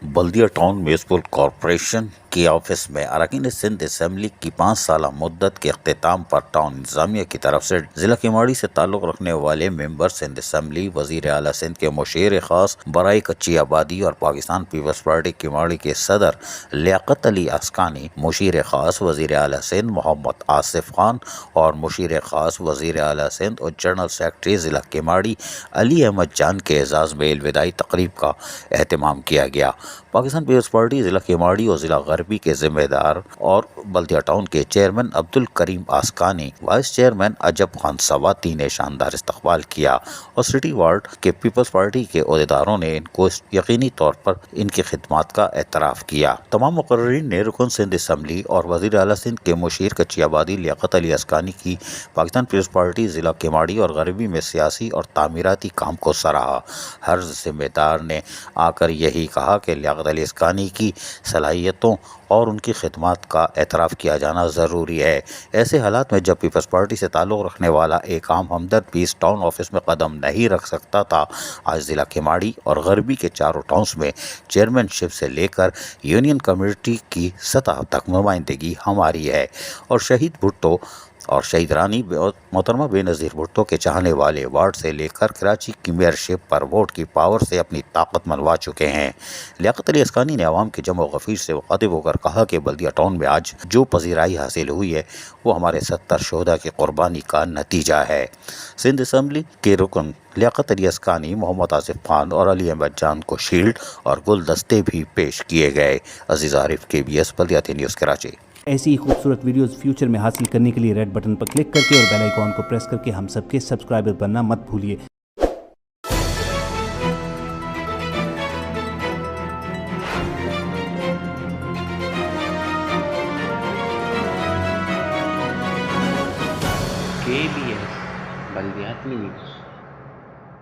بلدیہ town municipal corporation کے office میں اراکین سندھ اسمبلی کی 5 سالہ مدت کے اختتام پر ٹاؤن انتظامیہ کی طرف سے ضلع کیماڑی سے تعلق رکھنے والے ممبر سندھ اسمبلی، وزیر اعلیٰ سندھ کے مشیر خاص برائے کچی آبادی اور پاکستان پیپلز پارٹی کیماڑی کے صدر لیاقت علی اسکانی، مشیر خاص وزیر اعلیٰ سندھ محمد آصف خان اور مشیر خاص وزیر اعلیٰ سندھ اور جنرل سیکرٹری ضلع کیماڑی علی احمد جان کے اعزاز میں الوداعی تقریب کا اہتمام کیا گیا۔ پاکستان پیپلز پارٹی ضلع کیماڑی اور ضلع غربی کے ذمہ دار اور بلدیہ ٹاؤن کے چیئرمین عبدالکریم آسکانی، وائس چیئرمین عجب خان سواتی نے شاندار استقبال کیا اور سٹی وارڈ کے پیپلز پارٹی کے عہدیداروں نے ان کو یقینی طور پر ان کی خدمات کا اعتراف کیا۔ تمام مقررین نے رکن سندھ اسمبلی اور وزیر اعلیٰ سندھ کے مشیر کچی آبادی لیاقت علی اسکانی کی پاکستان پیپلز پارٹی ضلع کیماڑی اور غربی میں سیاسی اور تعمیراتی کام کو سراہا۔ ہر ذمہ دار نے آ کر یہی کہا کہ لیاقت علی اسکانی کی صلاحیتوں اور ان کی خدمات کا اعتراف کیا جانا ضروری ہے۔ ایسے حالات میں جب پیپلز پارٹی سے تعلق رکھنے والا ایک عام ہمدرد بھی اس ٹاؤن آفس میں قدم نہیں رکھ سکتا تھا، آج ضلع کیماڑی اور غربی کے چاروں ٹاؤنز میں چیئرمین شپ سے لے کر یونین کمیٹی کی سطح تک نمائندگی ہماری ہے، اور شہید بھٹو اور شہید رانی محترمہ بے نظیر بھٹو کے چاہنے والے وارڈ سے لے کر کراچی کی میئر شپ پر ووٹ کی پاور سے اپنی طاقت منوا چکے ہیں۔ لیاقت علی اسکانی نے عوام کے جمع و غفیر سے مخاطب ہو کر کہا کہ بلدیہ ٹاؤن میں آج جو پذیرائی حاصل ہوئی ہے وہ ہمارے 70 شہداء کی قربانی کا نتیجہ ہے۔ سندھ اسمبلی کے رکن لیاقت علی اسکانی، محمد آصف خان اور علی احمد جان کو شیلڈ اور گلدستے بھی پیش کیے گئے۔ عزیز عارف، KBS بلدیاتی نیوز کراچی۔ ایسی ہی خوبصورت ویڈیوز فیوچر میں حاصل کرنے کے لیے ریڈ بٹن پر کلک کر کے اور بیل آئیکن کو پریس کر کے ہم سب کے سبسکرائبر بننا مت بھولیے۔ KBS بلدیاتی نیوز۔